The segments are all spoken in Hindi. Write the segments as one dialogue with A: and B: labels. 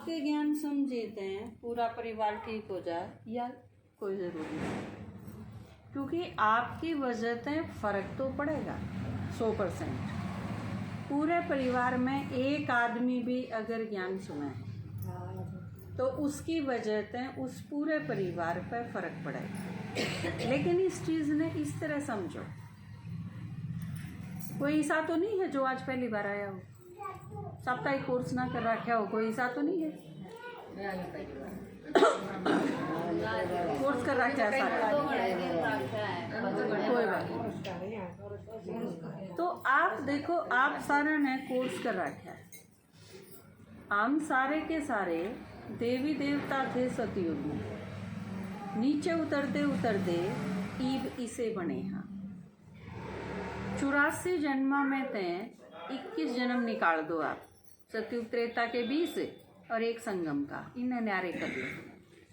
A: आपके ज्ञान समझते हैं पूरा परिवार ठीक हो जाए या कोई ज़रूरी नहीं, क्योंकि आपकी वजह से फ़र्क तो पड़ेगा 100%। पूरे परिवार में एक आदमी भी अगर ज्ञान सुना है तो उसकी वजह से उस पूरे परिवार पर फ़र्क पड़ेगा। लेकिन इस चीज़ ने इस तरह समझो, कोई ऐसा तो नहीं है जो आज पहली बार आया हो, साप्ताहिक कोर्स ना कर रखा हो, कोई ऐसा तो नहीं है। कोर्स कर रखा है सारा, कोई बात नहीं। तो आप देखो, आप सारा ने कोर्स कर रखा है। हम सारे के सारे देवी देवता थे सतयुग में, नीचे उतरते उतरते ईब इसे बने। हाँ, 84 जन्म में तय 21 जन्म निकाल दो आप, सतयुग त्रेता के 20 और एक संगम का, इन्हें न्यारे कर लो,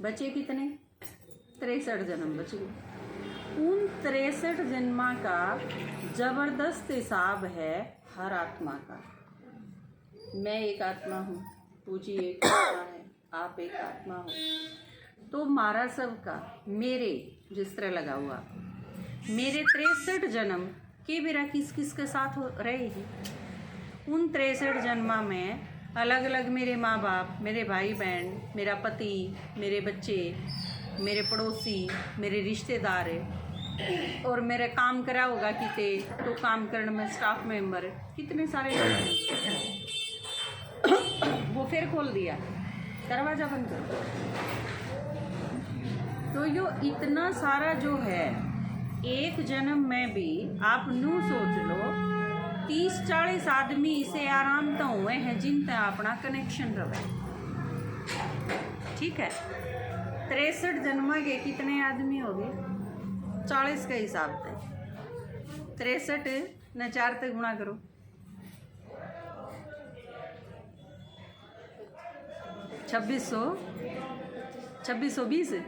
A: बचे कितने? 63 जन्म बचे। उन 63 जन्मा का जबरदस्त हिसाब है हर आत्मा का। मैं एक आत्मा हूँ, पूजी एक आत्मा है, आप एक आत्मा हो, तो मारा सबका मेरे जिस तरह लगा हुआ, मेरे 63 जन्म के मेरा किस किस के साथ हो रहे हैं। उन 63 जन्मा में अलग अलग मेरे माँ बाप, मेरे भाई बहन, मेरा पति, मेरे बच्चे, मेरे पड़ोसी, मेरे रिश्तेदार और मेरे काम करा होगा किते तो काम करने में स्टाफ मेंबर, कितने सारे लोग हैं। वो फिर खोल दिया, दरवाज़ा बंद कर। तो यो इतना सारा जो है, एक जन्म में भी आप नू सोच लो 30-40 आदमी इसे आराम तो हुए हैं जिनसे अपना कनेक्शन रहे। ठीक है, 63 जन्म के कितने आदमी हो गए? 40 के हिसाब से 63 ने 4 से गुणा करो, 2620।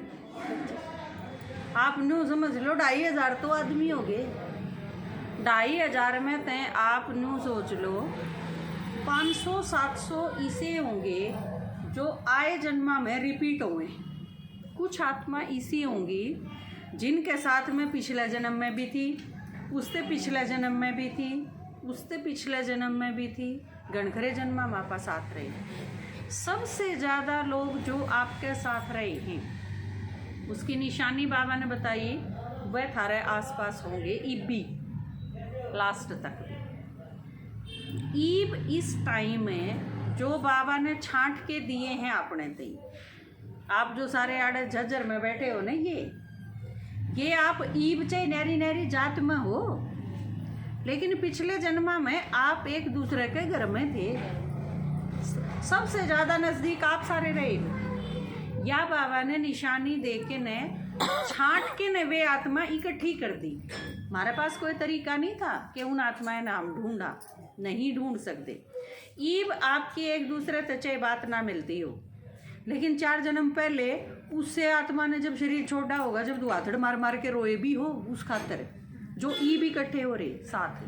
A: आप नू समझ लो 2500 तो आदमी हो गए। 2500 में तय आप नू सोच लो 500-700 इसे होंगे जो आए जन्मा में रिपीट हुए। कुछ आत्मा इसी होंगी जिनके साथ में पिछले जन्म में भी थी, उससे पिछले जन्म में भी थी, उससे पिछले जन्म में भी थी, गणखरे जन्मा मापा साथ रहे। सबसे ज़्यादा लोग जो आपके साथ रहे हैं उसकी निशानी बाबा ने बताई, वह थारे आसपास होंगे ईब भी, लास्ट तक भी। ईब इस टाइम में जो बाबा ने छांट के दिए हैं अपने ते, आप जो सारे आड़े झज्जर में बैठे हो ना, ये आप ईब चाहे नैरी नैरी जात में हो, लेकिन पिछले जन्मा में आप एक दूसरे के घर में थे। सबसे ज़्यादा नज़दीक आप सारे रहे। या बाबा ने निशानी दे के ने छांट के ने वे आत्मा इकट्ठी कर दी। हमारे पास कोई तरीका नहीं था कि उन आत्माएं नाम ढूंढा, नहीं ढूंढ सकते। ईब आपकी एक दूसरे से चाहे बात ना मिलती हो, लेकिन 4 जन्म पहले उससे आत्मा ने जब शरीर छोड़ा होगा, जब दुआधड़ मार मार के रोए भी हो उस खातर जो ईब इकट्ठे हो रहे साथ।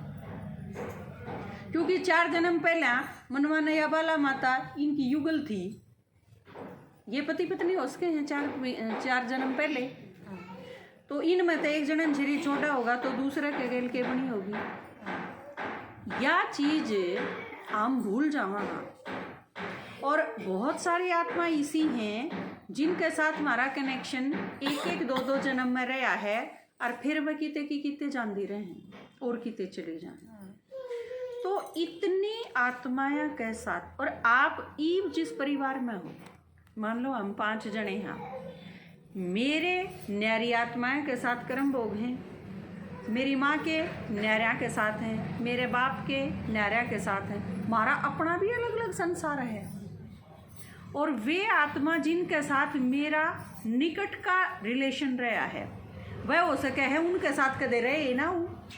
A: क्योंकि 4 जन्म पहले मनवा नया बाला माता इनकी युगल थी, ये पति पत्नी हो सके हैं 4 जन्म पहले, तो इनमें तो एक जन्म शरीर छोटा होगा तो दूसरे के गेल के बनी होगी। या चीज हम भूल जावाना। और बहुत सारी आत्मा इसी हैं जिनके साथ हमारा कनेक्शन 1-1, 2-2 जन्म में रहा है, और फिर वह किते की किते जानती रहे हैं और किते चले जाए। तो इतनी आत्माएं के साथ, और आप ईब जिस परिवार में हो, मान लो हम 5 जने हैं, मेरे न्यारी आत्माएं के साथ कर्म भोग हैं, मेरी माँ के न्यारा के साथ हैं, मेरे बाप के न्यारा के साथ हैं, हमारा अपना भी अलग अलग संसार है। और वे आत्मा जिनके साथ मेरा निकट का रिलेशन रहा है, वह हो सके है उनके साथ कदे रहे ना हूँ।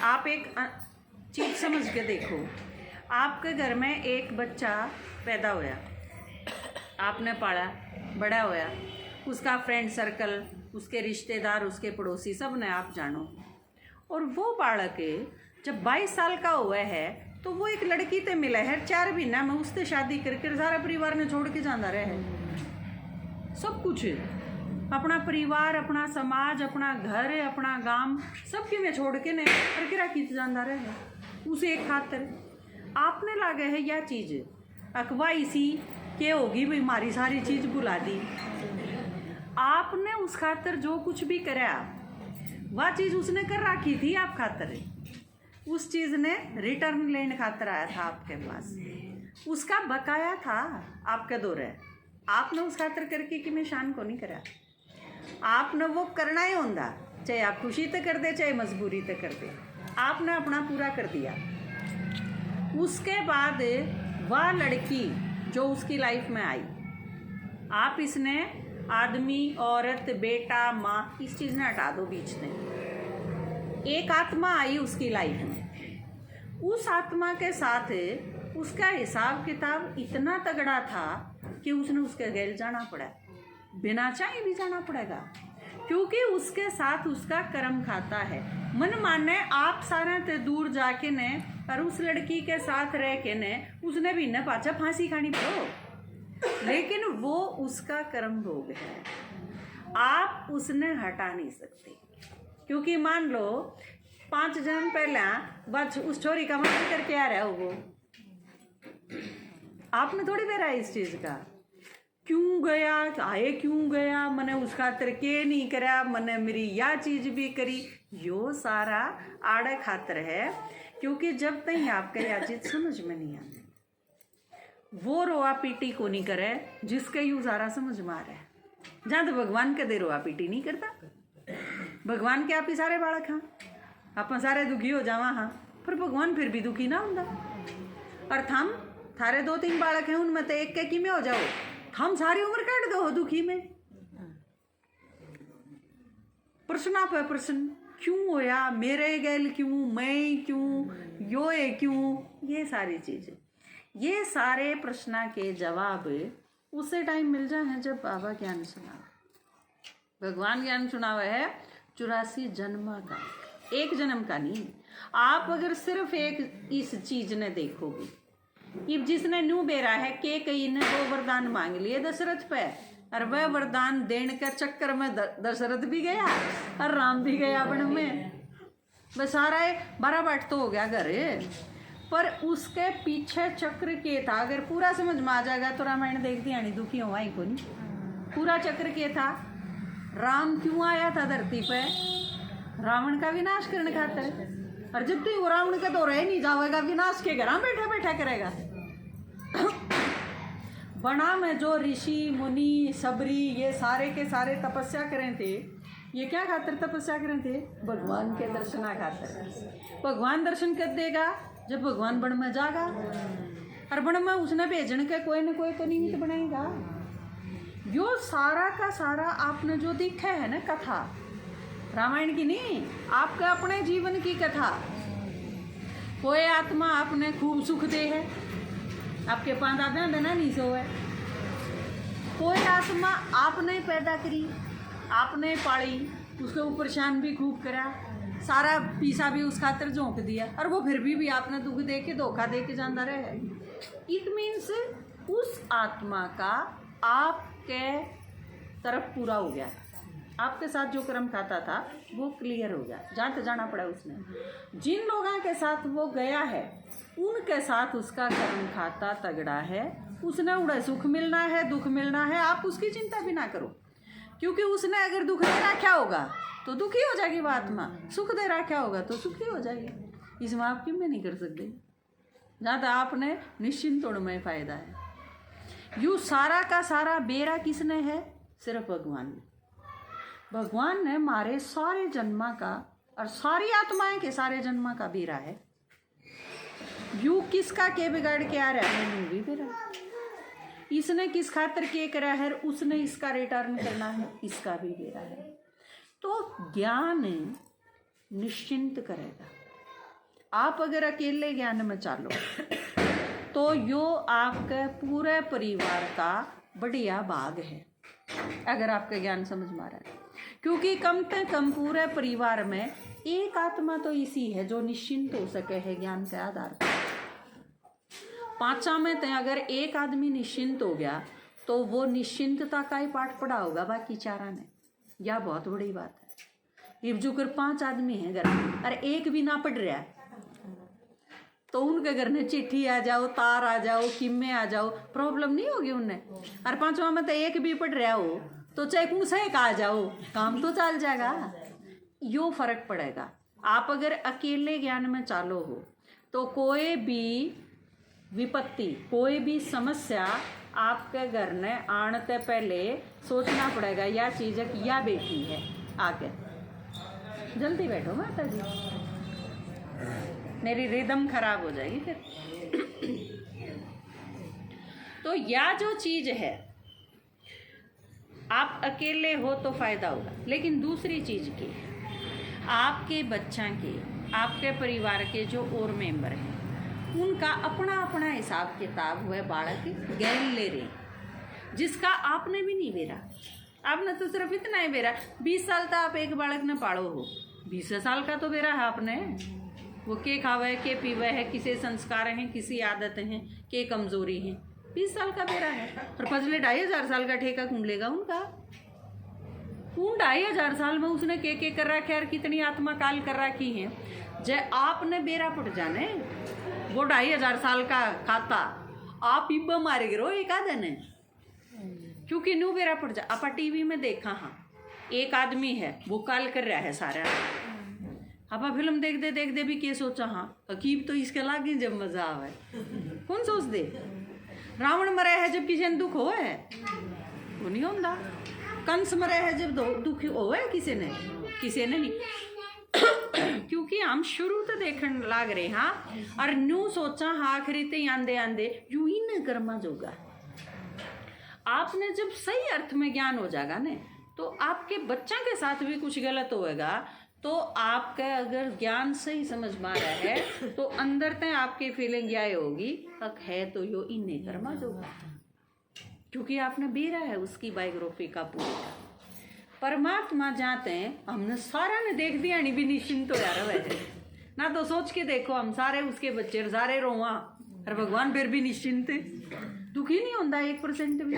A: आप एक चीज़ समझ के देखो, आपके घर में एक बच्चा पैदा होया, आपने पाला, बड़ा होया, उसका फ्रेंड सर्कल, उसके रिश्तेदार, उसके पड़ोसी सब ने आप जानो, और वो बालक जब 22 साल का हुआ है तो वो एक लड़की ते मिला है 4 महीना में, उससे शादी करके सारा परिवार ने छोड़ के जाना रहे है। सब कुछ अपना परिवार, अपना समाज, अपना घर, अपना गांव सब के में छोड़ के ने करके राखी जाना रहे है उसे एक खातर। आपने लागे है यह चीज अकवा इसी के होगी भाई, हमारी सारी चीज बुला दी। आपने उस खातर जो कुछ भी कराया वह चीज उसने कर रखी थी आप खातर, उस चीज ने रिटर्न लेने खातर आया था आपके पास, उसका बकाया था आपके दौरे। आपने उस खातर करके कि मैं शान को नहीं करा, आपने वो करना ही होता, चाहे आप खुशी तो कर दे चाहे मजबूरी तो कर दे, आपने अपना पूरा कर दिया। उसके बाद वह लड़की जो उसकी लाइफ में आई, आप इसने आदमी, औरत, बेटा, माँ इस चीज़ ने हटा दो बीच में। एक आत्मा आई उसकी लाइफ में, उस आत्मा के साथ उसका हिसाब किताब इतना तगड़ा था कि उसने उसके गैल जाना पड़ा, बिना चाहे भी जाना पड़ेगा, क्योंकि उसके साथ उसका कर्म खाता है। मन माने आप सारे ते दूर जाके ने और उस लड़की के साथ रह के ने उसने भी न पाचा फांसी खानी पड़ो, लेकिन वो उसका कर्म भोग है, आप उसने हटा नहीं सकते। क्योंकि मान लो 5 जन्म पहला बस उस छोरी का मर्डर करके आ रहा हो, वो आपने थोड़ी बेरा इस चीज का क्यों गया, आए क्यों गया, मैंने उस खातर के नहीं करा, मैंने मेरी या चीज भी करी, यो सारा आड़े खातर है। क्योंकि जब तक आपके या चीज समझ में नहीं आती, वो रोआ पीटी को नहीं करे जिसके यू सारा समझ में आ रहा है। जहाँ तो भगवान के दे रोआ पीटी नहीं करता, भगवान के आप ही सारे बालक हाँ, आप सारे दुखी हो जावा हाँ, पर भगवान फिर भी दुखी ना होता। और थम थारे 2-3 बालक हैं, उनमें तो एक के की में हो जाओ, हम सारी उम्र काट दो दुखी में। प्रश्न आप है, प्रश्न क्यों होया, मेरे गैल क्यों, मैं क्यों, यो है क्यों, ये सारी चीजें, ये सारे प्रश्न के जवाब उसे टाइम मिल जाए हैं जब बाबा ज्ञान सुनावे। भगवान ज्ञान सुनावे है 84 जन्म का, एक जन्म का नहीं। आप अगर सिर्फ एक इस चीज ने देखोगे, इब जिसने न्यू बेरा है के कई ने 2 वरदान मांग लिए दशरथ पे, और वह वरदान देने के चक्कर में दशरथ भी गया और राम भी गया वन में, बस सारा 12 बाट तो हो गया घर। पर उसके पीछे चक्र के था, अगर पूरा समझ में आ जाएगा तो रामायण देखती आनी दुखी हुआ ही को नहीं। पूरा चक्र के था, राम क्यों आया था धरती पे, रावण का विनाश करने खातिर, और जब तक वो रावण का तो रह नहीं जाएगा, विनाश के घर बैठा बैठा करेगा। बना में जो ऋषि मुनि सबरी ये सारे के सारे तपस्या करें थे, ये क्या खातिर तपस्या करें थे, भगवान के दर्शना खातिर। भगवान दर्शन कर देगा जब भगवान बन में जागा, और बन में उसने भेजने के कोई न कोई तो निमित्त बनाएगा। यो सारा का सारा आपने जो देखा है ना कथा, रामायण की नहीं, आपका अपने जीवन की कथा। कोई आत्मा आपने खूब सुख दे है, आपके 5 दादा देना नहीं सो है। कोई आत्मा आपने पैदा करी, आपने पाली, उसके ऊपर शान भी खूब करा, सारा पीसा भी उस खातर झोंक दिया, और वो फिर भी आपने दुख दे के धोखा दे के जाना रहे। इट मीन्स उस आत्मा का आपके तरफ पूरा हो गया, आपके साथ जो कर्म खाता था वो क्लियर हो गया, जहाँ तो जाना पड़ा उसने। जिन लोगों के साथ वो गया है उनके साथ उसका कर्म खाता तगड़ा है, उसने उड़े सुख मिलना है, दुख मिलना है, आप उसकी चिंता भी ना करो। क्योंकि उसने अगर दुख दे रखा होगा तो दुखी हो जाएगी वो आत्मा, सुख दे रखा होगा तो सुखी हो जाएगी। इसमें आप क्यों नहीं कर सकते, जहाँ तक आपने निश्चिंत में फायदा है। यू सारा का सारा बेरा किसने है, सिर्फ भगवान ने। भगवान ने मारे सारे जन्मा का और सारी आत्माएं के सारे जन्मा का बेरा है। यू किसका के बिगाड़ के आ रहा है, भी बेरा, इसने किस खातर के करा है, उसने इसका रिटर्न करना है, इसका भी बेरा है। तो ज्ञान निश्चिंत करेगा। आप अगर अकेले ज्ञान में चालो तो यो आपके पूरे परिवार का बढ़िया भाग है, अगर आपका ज्ञान समझ में आ रहा है। क्योंकि कम से कम पूरे परिवार में एक आत्मा तो इसी है जो निश्चिंत हो सके है ज्ञान के आधार पर। पांचा में ते अगर एक आदमी निश्चिंत हो गया तो वो निश्चिंतता का ही पाठ पढ़ा होगा बाकी चारा ने। यह बहुत बड़ी बात है। इब जो कर 5 आदमी हैं घर में, अरे एक भी ना पढ़ रहा है तो उनके घर में चिट्ठी आ जाओ, तार आ जाओ, किम्मे आ जाओ, प्रॉब्लम नहीं होगी उन्हें। और 5वां में तो एक भी पढ़ रहा हो तो चाहे कौन सा एक आ जाओ, काम तो चल जाएगा। यो फर्क पड़ेगा। आप अगर अकेले ज्ञान में चालो हो तो कोई भी विपत्ति, कोई भी समस्या आपके घर में आने से पहले सोचना पड़ेगा यह चीज़ या बेटी है आके। जल्दी बैठो माता जी, मेरी रिदम खराब हो जाएगी फिर। तो यह जो चीज़ है, आप अकेले हो तो फायदा होगा, लेकिन दूसरी चीज़ की आपके बच्चा के, आपके परिवार के जो और मेंबर हैं उनका अपना अपना हिसाब किताब वह बालक गैन ले रहे, जिसका आपने भी नहीं बेरा। आपने तो सिर्फ इतना ही बेरा, 20 साल तक आप एक बालक ने पालो हो, 20 साल का तो बेरा है आपने। वो के खावे के पीवे है, किसी संस्कार हैं, किसी आदत हैं, के कमजोरी हैं, 20 साल का बेरा है। और फजले 2500 साल का ठेका कौन लेगा उनका? उन 2500 साल में उसने के कर रखा है, कितनी आत्मा काल कर रखी है। जय आपने बेरा पट जाने, वो 2500 साल का खाता आप इब्बा मारे गिरो एक आधे ने, क्योंकि न्यू बेरा पट जा। आप टीवी में देखा, हाँ एक आदमी है वो काल कर रहा है सारा। आप फिल्म देखते देखते भी के सोचा, हाँ हकीब तो इसके लागे जब मजा आवे। कौन सोच दे रावण मरे है जब किसी ने दुख हो है, वो नहीं होता। कंस मरे है जब दुख हो है किसी ने नहीं। क्योंकि हम शुरू तो देखने लाग रहे हाँ, और न्यू सोचा हाँ आखिरी ते आंदे आंदे यू ही न कर्मा जोगा। आपने जब सही अर्थ में ज्ञान हो जाएगा ने, तो आपके बच्चा के साथ भी कुछ गलत होएगा तो आपका अगर ज्ञान सही समझ में आ रहा है तो अंदर तक आपकी फीलिंग यह होगी हक है तो यो इन्हें कर्मा जोगा, क्योंकि आपने बेरा है उसकी बायोग्राफी का पूरा। परमात्मा जाते हैं, हमने सारा ने देख दिया नहीं भी निश्चिंत हो यार वैसे ना, तो सोच के देखो हम सारे उसके बच्चे सारे रोवा और भगवान फिर भी निश्चिंत दुखी नहीं होता 1% भी,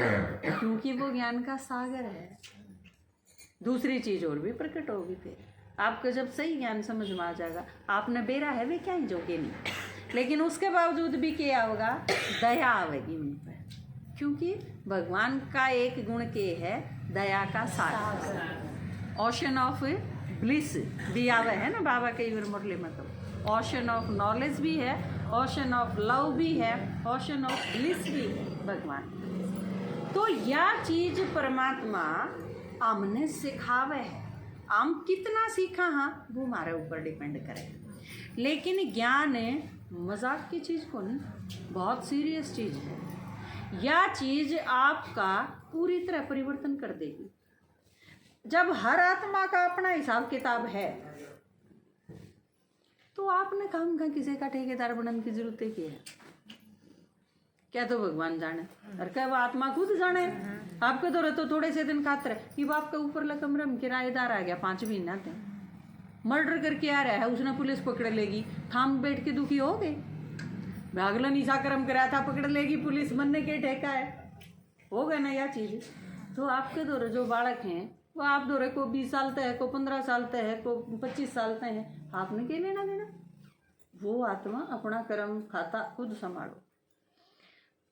A: क्योंकि वो ज्ञान का सागर है। दूसरी चीज और भी प्रकट होगी फिर आपको जब सही ज्ञान समझ में आ जाएगा। आपने बेरा है वे क्या ही जोगे नहीं, लेकिन उसके बावजूद भी क्या होगा, दया आवेगी उन पर, क्योंकि भगवान का एक गुण के है दया का सागर। ओशन ऑफ ब्लिस भी आवे है ना बाबा के मुरली में, तो ओशन ऑफ नॉलेज भी है, ओशन ऑफ लव भी है, ओशन ऑफ ब्लिस भी है भगवान। तो यह चीज परमात्मा हमने सिखावे है, हम कितना सीखा हाँ वो हमारे ऊपर डिपेंड करे। लेकिन ज्ञान मजाक की चीज़ को नहीं, बहुत सीरियस चीज़ है। यह चीज़ आपका पूरी तरह परिवर्तन कर देगी। जब हर आत्मा का अपना हिसाब किताब है तो आपने काम का किसी का ठेकेदार बनने की जरूरत है क्या? क्या तो भगवान जाने और क्या वो आत्मा खुद जाने। आपके तो थोड़े से दिन खातर कि वो आपके ऊपर कमरे में किराएदार आ गया 5 महीना थे, मर्डर करके आ रहा है, उसने पुलिस पकड़ लेगी, थाम बैठ के दुखी हो गए। भागला निशा कर्म कराया था, पकड़ लेगी पुलिस, मरने के ठेका है, हो गया ना यह चीज़। तो आपके दौरे जो बालक हैं वो आप दौरे को 20 साल तक है, को 15 साल तक है, को 25 साल तक है, आपने क्या लेना देना। वो आत्मा अपना कर्म खाता खुद संभालो।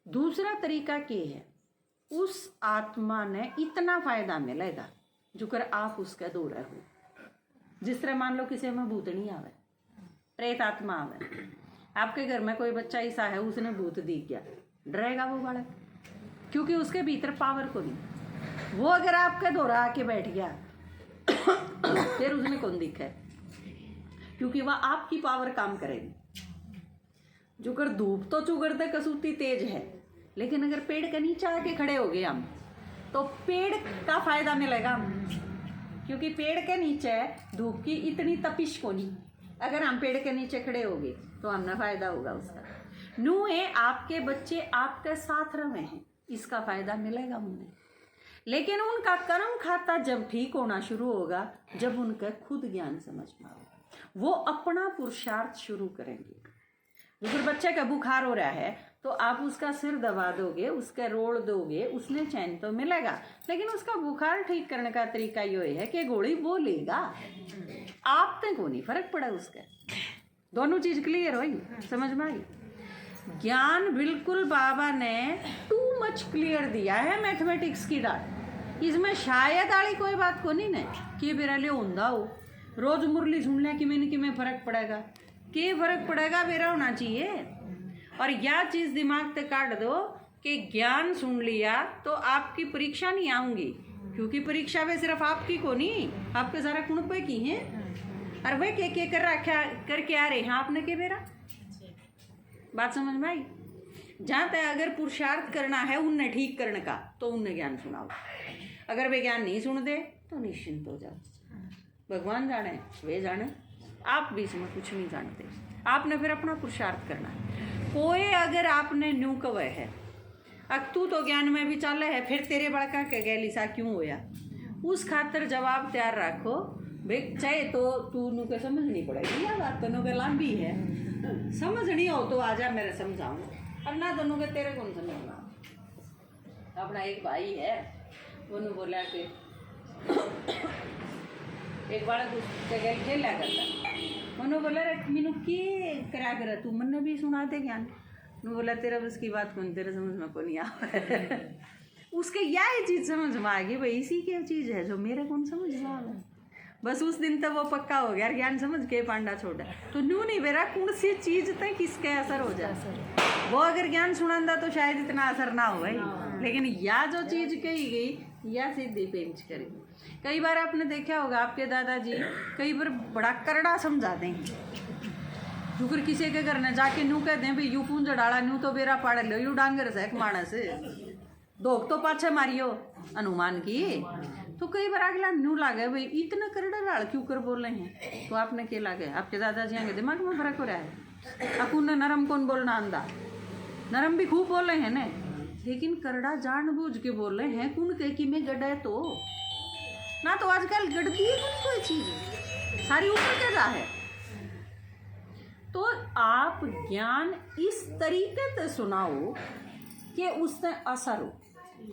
A: दूसरा तरीका क्या है, उस आत्मा ने इतना फायदा मिलेगा जो कर आप उसका दौरा हो। जिस तरह मान लो किसी में भूतनी आवे, प्रेत आत्मा आवे, आपके घर में कोई बच्चा ऐसा है उसने भूत दिख गया, डरेगा वो बालक, क्योंकि उसके भीतर पावर को नहीं। वो अगर आपके दौरा आके बैठ गया फिर उसने कौन दिखा है, क्योंकि वह आपकी पावर काम करेगी। जो कर धूप तो चुगड़ते कसूती तेज है, लेकिन अगर पेड़ के नीचे आके खड़े हो गए हम तो पेड़ का फायदा मिलेगा हम, क्योंकि पेड़ के नीचे धूप की इतनी तपिश को नहीं। अगर हम पेड़ के नीचे खड़े हो गए तो हमें फायदा होगा उसका। नू है आपके बच्चे आपके साथ रहे हैं, इसका फायदा मिलेगा उन्हें। लेकिन उनका कर्म खाता जब ठीक होना शुरू होगा, जब उनका खुद ज्ञान समझ में आएगा, वो अपना पुरुषार्थ शुरू करेंगे। अगर बच्चे का बुखार हो रहा है तो आप उसका सिर दबा दोगे, उसका रोल दोगे, उसने चैन तो मिलेगा, लेकिन उसका बुखार ठीक करने का तरीका ये है कि गोली वो लेगा, आप तक को नहीं फर्क पड़ा उसका। दोनों चीज क्लियर हुई, समझ में आई। ज्ञान बिल्कुल बाबा ने टू मच क्लियर दिया है मैथमेटिक्स की डाट। इसमें शायद आली कोई बात को नहीं ने कि बेरा ले होंदा हो रोज मुरली सुनने की मैंने कि में फर्क पड़ेगा, के फर्क पड़ेगा बेरा होना चाहिए। और यह चीज़ दिमाग से काट दो कि ज्ञान सुन लिया तो आपकी परीक्षा नहीं आऊंगी, क्योंकि परीक्षा वे सिर्फ आपकी को नहीं, आपके सारा कुणपे की हैं। और वे के कर रखा करके आ रहे हैं आपने के बेरा, बात समझ में आई। जहाँ तक अगर पुरुषार्थ करना है उनने ठीक करने का तो उनने ज्ञान सुनाओ, अगर वे ज्ञान नहीं सुन दे तो निश्चिंत हो जाओ। भगवान जाने वे जाने, आप भी इसमें कुछ नहीं जानते। आपने फिर अपना पुरुषार्थ करना है। कोई अगर आपने न्यू कवे है अब तू तो ज्ञान में भी चाले है, फिर तेरे बड़का के गैली सा क्यों होया, उस खातर जवाब तैयार रखो भाई। चाहे तो तू नु के समझनी पड़ेगी, या बात तो के लंबी है, समझनी हो तो आजा मेरे समझाऊँ, और ना दोनों के तेरे कौन समझना। अपना एक भाई है उन्होंने बोला कि एक बार गैल खेला करता, उन्होंने बोला मीनू के करा कर तू मन भी सुना दे ज्ञान। उन्होंने बोला तेरा बस की बात कौन, तेरे समझ में कौन आ उसके यह चीज़ समझ में आ गई भाई, इसी की चीज़ है जो मेरे कौन समझ में आ गया। बस उस दिन तक वो पक्का हो गया ज्ञान समझ के पांडा छोड़ा। तो न्यू नहीं बेरा कौन सी चीज़ तक किसके असर हो जाए, वो अगर ज्ञान सुनांदा तो शायद इतना असर ना हो भाई, लेकिन या जो चीज़ कही गई या सीधी पेंच करेगी। कई बार आपने देखा होगा आपके दादाजी कई बार बड़ा करड़ा समझा देंगे, जुकर किसी के घर न जाके न्यू कहते हैं भाई यू पूंज डाला न्यू तो बेरा पाड़ लो, यू डांगर से एक मानस दोग तो पाछे मारियो अनुमान की। तो कई बार अगला न्यू लागे भाई इतना करड़ा डाल क्यों कर बोल रहे हैं, तो आपने क्या लागे आपके दादाजी आगे दिमाग में फर्क हो रहा है। अपुन ने नरम कौन बोलना आंदा, नरम भी खूब बोल रहे हैं ने, लेकिन करड़ा जानबूझ के बोल रहे हैं कौन कह कि मैं गड्ढा है तो ना, तो आजकल गड़ती है कोई चीज सारी ऊपर के जा है। तो आप ज्ञान इस तरीके से सुनाओ कि उससे असर हो,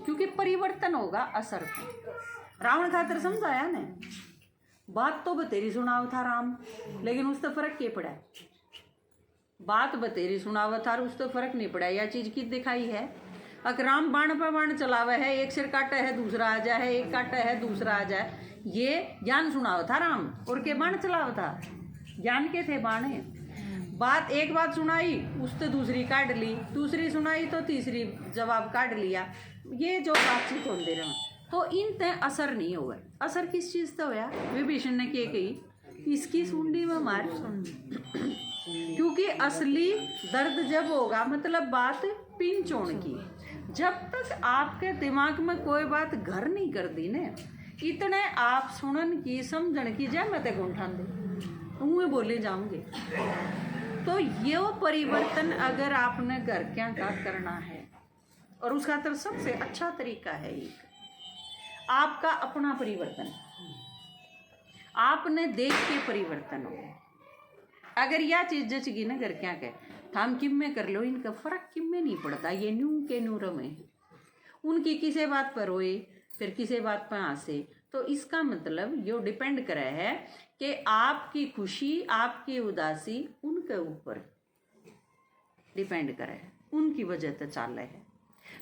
A: क्योंकि परिवर्तन होगा असर पे। रावण खातर समझाया ने, बात तो बतेरी सुनाव था राम, लेकिन उससे फर्क क्या पड़ा, बात बतेरी सुनाव था उस तो फर्क नहीं पड़ा। यह चीज की दिखाई है, अगर राम बाण पर बाण चलावे है, एक सिर काटा है दूसरा आ जाए, एक काटा है दूसरा आ जाए, ये ज्ञान सुनाव था राम, और के बाण चलाव था, ज्ञान के थे बाण। बात एक बात सुनाई उससे दूसरी काट ली, दूसरी सुनाई तो तीसरी जवाब काट लिया, ये जो बातचीत होते रहे तो इन ते असर नहीं हुआ। असर किस चीज़ से होया, विभीषण ने क्या कही, इसकी सुंडी में मार सुन, क्योंकि असली दर्द जब होगा मतलब बात पिंचोण की, जब तक आपके दिमाग में कोई बात घर नहीं कर दी ने, इतने आप सुनन की समझन की जय मैं ते गुंठान दे मुँह बोले जाऊंगे। तो ये परिवर्तन अगर आपने घर क्या का करना है, और उसका तो सबसे अच्छा तरीका है एक आपका अपना परिवर्तन, आपने देख के परिवर्तन हो। अगर यह चीज़ जचगी ना घर क्या कहे थाम किम में कर लो, इनका फर्क किम में नहीं पड़ता, ये न्यू के न्यू रमे, उनकी किसी बात पर रोए फिर किसी बात पर हंसे, तो इसका मतलब यो डिपेंड करे है कि आपकी खुशी आपकी उदासी उनके ऊपर डिपेंड करे, उनकी वजह से चाल रहे है।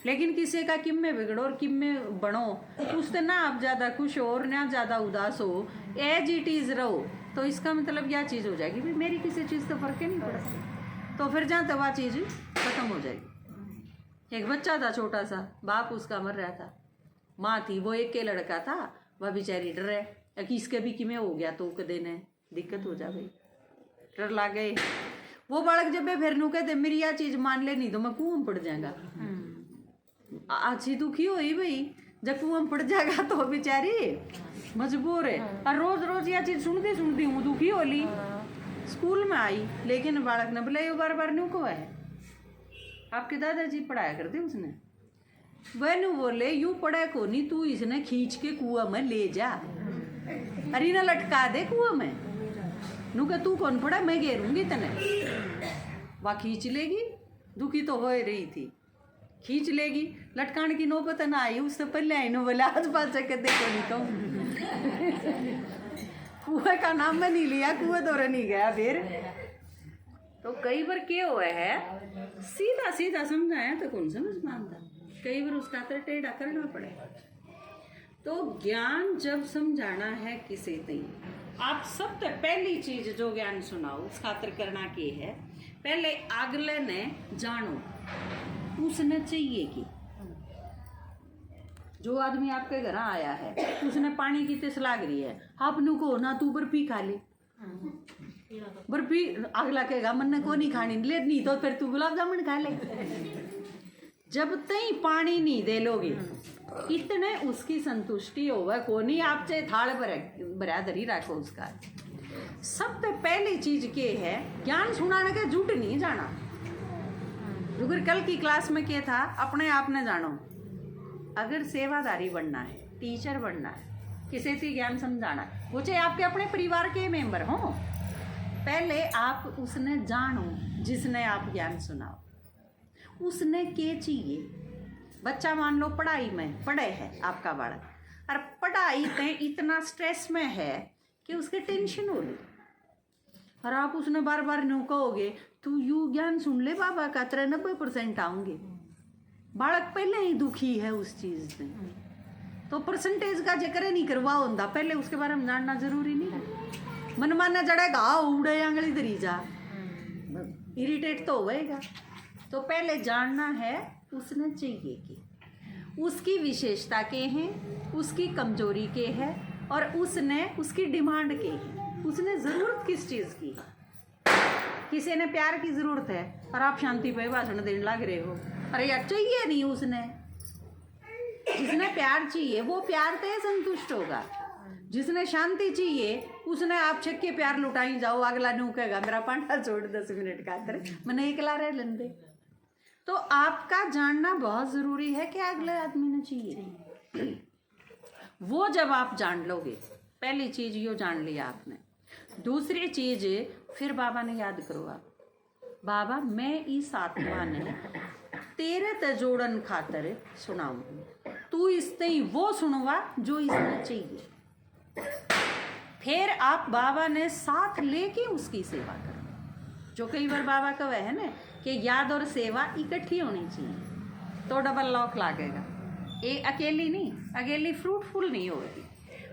A: लेकिन किसी का किम में बिगड़ो और किम में बनो, उससे ना आप ज़्यादा खुश हो और ना ज़्यादा उदास हो, एज इट इज़ रहो, तो इसका मतलब यह चीज़ हो जाएगी भाई मेरी किसी चीज़ से फर्क ही नहीं पड़ता, तो फिर जहाँ तक वह चीज़ खत्म हो जाएगी। एक बच्चा था छोटा सा, बाप उसका मर रहा था, माँ थी, वो एक के लड़का था, वह बेचारी डर है कि इसके भी किमें हो गया तो देने दिक्कत हो जा भाई, डर ला गए। वो बालक जब फिर नू कहते मेरी यह चीज़ मान ले नहीं तो मैं कुआं पड़ जाएगा, अच्छी दुखी हुई भाई, जब कुआं पड़ जाएगा तो बेचारी मजबूर है। और रोज रोज यह चीज़ सुनती हूँ दुखी हो ली, स्कूल में आई, लेकिन बालक ने बोला ये बार बार न्यू को है, आपके दादाजी पढ़ाया करते उसने, वह न्यू बोले यू पढ़ा को नहीं, तू इसने खींच के कुआं में ले जा, अरे ना लटका दे कुआं में, नू का तू कौन पड़ा मैं घेरूंगी तने, वह खींच लेगी, दुखी तो हो ही रही थी, खींच लेगी, लटकाने की नौबत ना आई, उससे पहले आई नो बोले आज पास के देखो नहीं तो कुएं का नाम में नहीं लिया, कुएं दौरे नहीं गया फिर। तो कई बार क्या हुआ है, सीधा सीधा समझाया तो कौन समझ मानता, कई बार उसका तो टेढ़ा करना पड़े। तो ज्ञान जब समझाना है किसी नहीं, आप सबसे पहली चीज जो ज्ञान सुनाओ उस खातिर करना के है, पहले अगले ने जानो, उसने चाहिए कि जो आदमी आपके घर आया है उसने पानी की तेस लाग रही है, आपने को ना तू बर्फी खा ले, बर्फी अगला कहेगा मन को नहीं खानी, ले नहीं तो फिर तू गुलाब जामुन खा ले। जब तई पानी नहीं दे लोगे इतने उसकी संतुष्टि होगा को नहीं, आप चाहे थाल बरादरी रखो उसका। सबसे पहली चीज के है ज्ञान सुनाने के झूठ नहीं जाना। अगर कल की क्लास में क्या था, अपने आप ने जानो, अगर सेवादारी बनना है, टीचर बनना है, किसी से ज्ञान समझाना है, वो चाहे आपके अपने परिवार के मेंबर हों, पहले आप उसने जानो जिसने आप ज्ञान सुनाओ, उसने क्या चाहिए। बच्चा मान लो पढ़ाई में पढ़े है आपका बालक, और पढ़ाई में इतना स्ट्रेस में है कि उसके टेंशन हो रही, और आप उसने बार बार न्यू कहोगे तू यू ज्ञान सुन ले बाबा का, 93% आऊंगे। बालक पहले ही दुखी है उस चीज में, तो परसेंटेज का जिक्र नहीं करवा होता, पहले उसके बारे में जानना जरूरी नहीं है। मन माना जड़ेगा उड़े आंगली दरी जा, इरिटेट तो होएगा। तो पहले जानना है उसने चाहिए कि उसकी विशेषता के हैं, उसकी कमजोरी के है, और उसने उसकी डिमांड के है, उसने ज़रूरत किस चीज़ की है। किसी ने प्यार की ज़रूरत है और आप शांति पे भाषण देने लग रहे हो, अरे यार चाहिए नहीं उसने। जिसने प्यार चाहिए वो प्यार से संतुष्ट होगा, जिसने शांति चाहिए उसने आप छक के प्यार लुटाई जाओ, अगला न्यू कहेगा मेरा पांडा छोड़ 10 मिनट का अंदर मैंने एकला रह लेंदे। तो आपका जानना बहुत ज़रूरी है कि अगले आदमी ने चाहिए। वो जब आप जान लोगे, पहली चीज़ यो जान लिया आपने। दूसरी चीज़ फिर बाबा ने याद करो आप, बाबा मैं इस आत्मा ने तेरे ते जोड़न खातर सुनाऊंगी, तू इसने वो सुनवा जो इसने चाहिए। फिर आप बाबा ने साथ लेके उसकी सेवा करो। जो कई बार बाबा का वह है ना कि याद और सेवा इकट्ठी होनी चाहिए तो डबल लॉक लागेगा। ये अकेली नहीं, अकेली फ्रूटफुल नहीं होगी।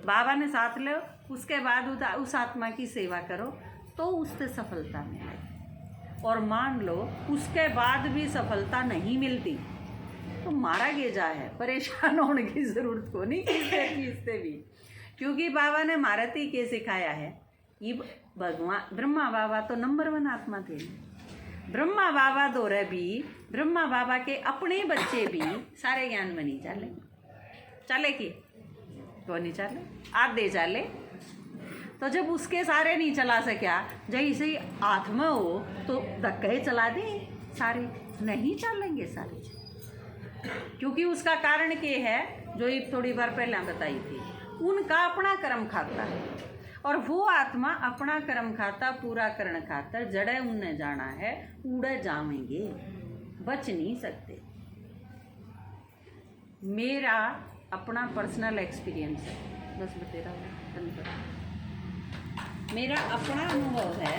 A: बाबा ने साथ लो, उसके बाद उस आत्मा की सेवा करो तो उससे सफलता मिलेगी। और मान लो उसके बाद भी सफलता नहीं मिलती तो मारा गेजा है, परेशान होने की ज़रूरत को नहीं किससे भी, क्योंकि बाबा ने मारती के सिखाया है। ये भगवान ब्रह्मा बाबा तो नंबर 1 आत्मा थे। ब्रह्मा बाबा दौरे भी, ब्रह्मा बाबा के अपने बच्चे भी सारे ज्ञान में नहीं चाले, चले कि वो नहीं चाले, आधे चाले। तो जब उसके सारे नहीं चला सका, जैसे ही आत्मा हो तो धक्के चला दे, सारे नहीं चलेंगे सारे, क्योंकि उसका कारण क्या है जो ये थोड़ी बार पहले बताई थी, उनका अपना कर्म खाता है। और वो आत्मा अपना कर्म खाता पूरा करने खातर जड़े उन्हें जाना है, उड़े जाएंगे, बच नहीं सकते। मेरा अपना पर्सनल एक्सपीरियंस है, बस बता रहा हूँ, मेरा अपना अनुभव है।